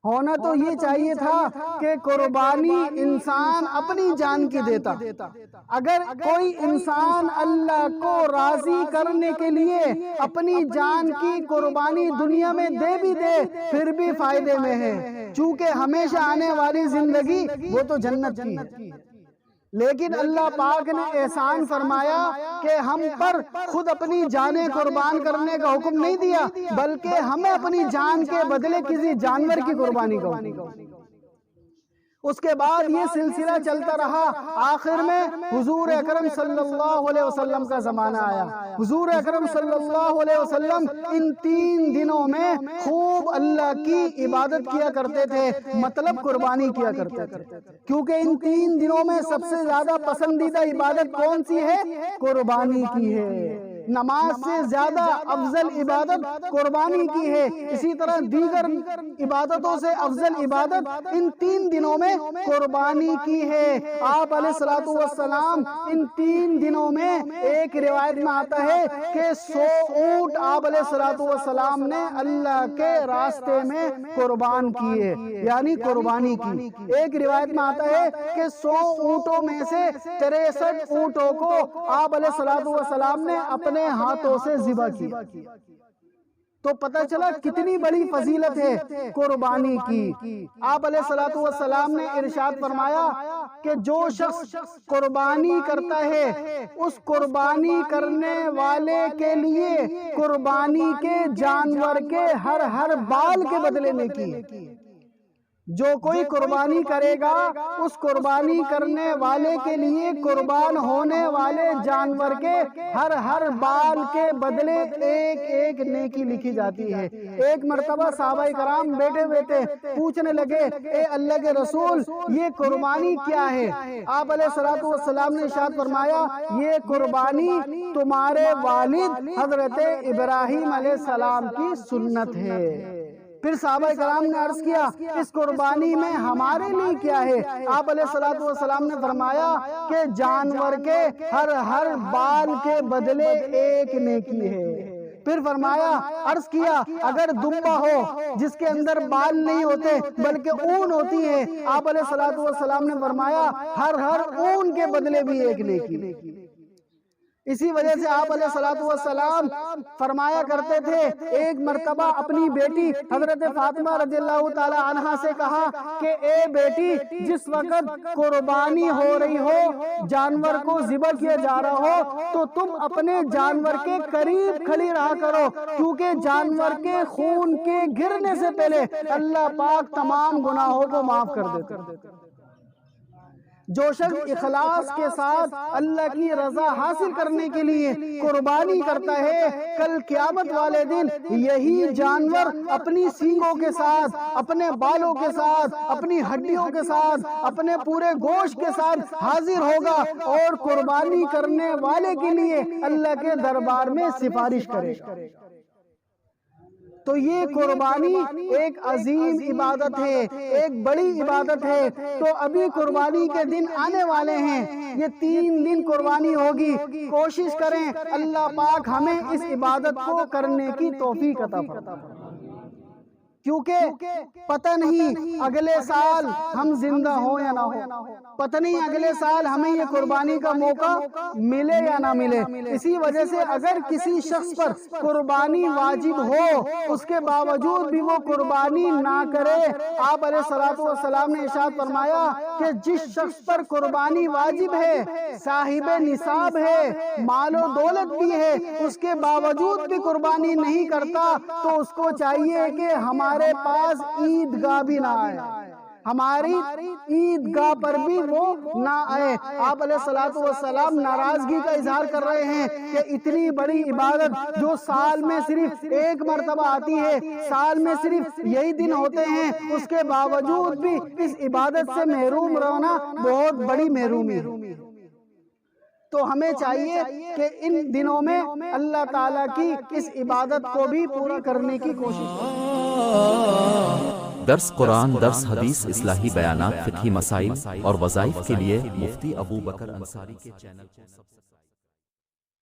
ہونا تو یہ چاہیے تھا کہ قربانی انسان اپنی جان کی دیتا۔ اگر کوئی انسان اللہ کو راضی کرنے کے لیے اپنی جان کی قربانی دنیا میں دے بھی دے پھر بھی فائدے میں ہے، چونکہ ہمیشہ آنے والی زندگی وہ تو جنت کی ہے۔ لیکن اللہ پاک نے احسان فرمایا کہ ہم پر خود اپنی جانیں قربان کرنے کا حکم نہیں دیا، بلکہ ہمیں اپنی جان کے بدلے کسی جانور کی قربانی کا حکم دیا۔ اس کے بعد یہ سلسلہ چلتا رہا، آخر میں حضور اکرم صلی اللہ علیہ وسلم کا زمانہ آیا۔ حضور اکرم صلی اللہ علیہ وسلم ان 3 دنوں میں خوب اللہ کی عبادت کیا کرتے تھے، مطلب قربانی کیا کرتے تھے، کیونکہ ان 3 دنوں میں سب سے زیادہ پسندیدہ عبادت کون سی ہے؟ قربانی کی ہے۔ نماز سے زیادہ افضل عبادت قربانی کی ہے، اسی طرح دیگر عبادتوں سے افضل عبادت ان 3 دنوں میں قربانی کی ہے۔ آپ علیہ الصلوۃ والسلام ان 3 دنوں میں، ایک روایت میں آتا ہے کہ 100 اونٹ آپ علیہ الصلوۃ والسلام نے اللہ کے راستے میں قربان کیے، یعنی قربانی کی۔ ایک روایت میں آتا ہے کہ 100 اونٹوں میں سے 63 اونٹوں کو آپ علیہ الصلوۃ والسلام نے اپنے ہاتھوں سے ذبح کیا۔ تو پتہ چلا کتنی بڑی فضیلت ہے قربانی کی۔ آپ علیہ الصلوۃ والسلام نے ارشاد فرمایا کہ جو شخص قربانی کرتا ہے اس قربانی کرنے والے کے لیے قربانی کے جانور کے ہر بال کے بدلے میں کی۔ جو کوئی قربانی کرے گا اس قربانی کرنے والے کے لیے قربان ہونے والے جانور کے ہر بال کے بدلے ایک نیکی لکھی جاتی ہے۔ ایک مرتبہ صحابہ کرام بیٹھے ہوئے تھے، پوچھنے لگے اے اللہ کے رسول یہ قربانی کیا ہے؟ آپ علیہ الصلوۃ والسلام نے ارشاد فرمایا یہ قربانی تمہارے والد حضرت ابراہیم علیہ السلام کی سنت ہے۔ پھر صحابہ کرام نے عرض کیا اس قربانی میں ہمارے لیے کیا ہے؟ آپ علیہ الصلوۃ والسلام نے فرمایا کہ جانور کے ہر بال کے بدلے ایک نیکی ہے۔ پھر فرمایا، عرض کیا اگر دمبا ہو جس کے اندر بال نہیں ہوتے بلکہ اون ہوتی ہے، آپ علیہ الصلوۃ والسلام نے فرمایا ہر اون کے بدلے بھی ایک نیکی۔ اسی وجہ سے آپ علیہ الصلوۃ والسلام فرمایا کرتے تھے، ایک مرتبہ اپنی بیٹی حضرت فاطمہ رضی اللہ تعالی عنہا سے کہا کہ اے بیٹی جس وقت قربانی ہو رہی ہو، جانور کو ذبح کیا جا رہا ہو تو تم اپنے جانور کے قریب کھڑی رہا کرو، کیونکہ جانور کے خون کے گرنے سے پہلے اللہ پاک تمام گناہوں کو معاف کر دیتے۔ جو شخص اخلاص کے ساتھ اللہ کی رضا حاصل کرنے کے لیے قربانی کرتا ہے، کل قیامت والے دن یہی جانور اپنی سینگوں کے ساتھ، اپنے بالوں کے ساتھ، اپنی ہڈیوں کے ساتھ، اپنے پورے گوشت کے ساتھ حاضر ہوگا اور قربانی کرنے والے کے لیے اللہ کے دربار میں سفارش کرے گا۔ تو یہ قربانی ایک عظیم عبادت ہے، ایک بڑی عبادت ہے۔ تو ابھی قربانی کے دن آنے والے ہیں، یہ 3 دن قربانی ہوگی۔ کوشش کریں اللہ پاک ہمیں اس عبادت کو کرنے کی توفیق عطا فرمائے، کیونکہ پتہ نہیں اگلے سال ہم زندہ ہوں یا نہ ہوں، پتہ نہیں اگلے سال ہمیں یہ قربانی کا موقع ملے یا نہ ملے۔ اسی وجہ سے اگر کسی شخص پر قربانی واجب ہو اس کے باوجود بھی وہ قربانی نہ کرے، آپ علیہ الصلوۃ والسلام نے ارشاد فرمایا کہ جس شخص پر قربانی واجب ہے، صاحب نصاب ہے، مال و دولت بھی ہے، اس کے باوجود بھی قربانی نہیں کرتا تو اس کو چاہیے کہ ہمارے پاس عیدگاہ بھی نہ آئے، ہماری عیدگاہ پر بھی وہ نہ آئے۔ آپ علیہ الصلوۃ والسلام ناراضگی کا اظہار کر رہے ہیں کہ اتنی بڑی عبادت جو سال میں صرف ایک مرتبہ آتی ہے، سال میں صرف یہی دن ہوتے ہیں، اس کے باوجود بھی اس عبادت سے محروم رہنا بہت بڑی محرومی ہے۔ تو ہمیں چاہیے کہ ان دنوں میں اللہ تعالیٰ کی اس عبادت کو بھی پورا کرنے کی کوشش کریں۔ درس قرآن، درس حدیث، اصلاحی بیانات، فقہی مسائل اور وظائف کے لیے مفتی ابو بکر انصاری کے چینل کو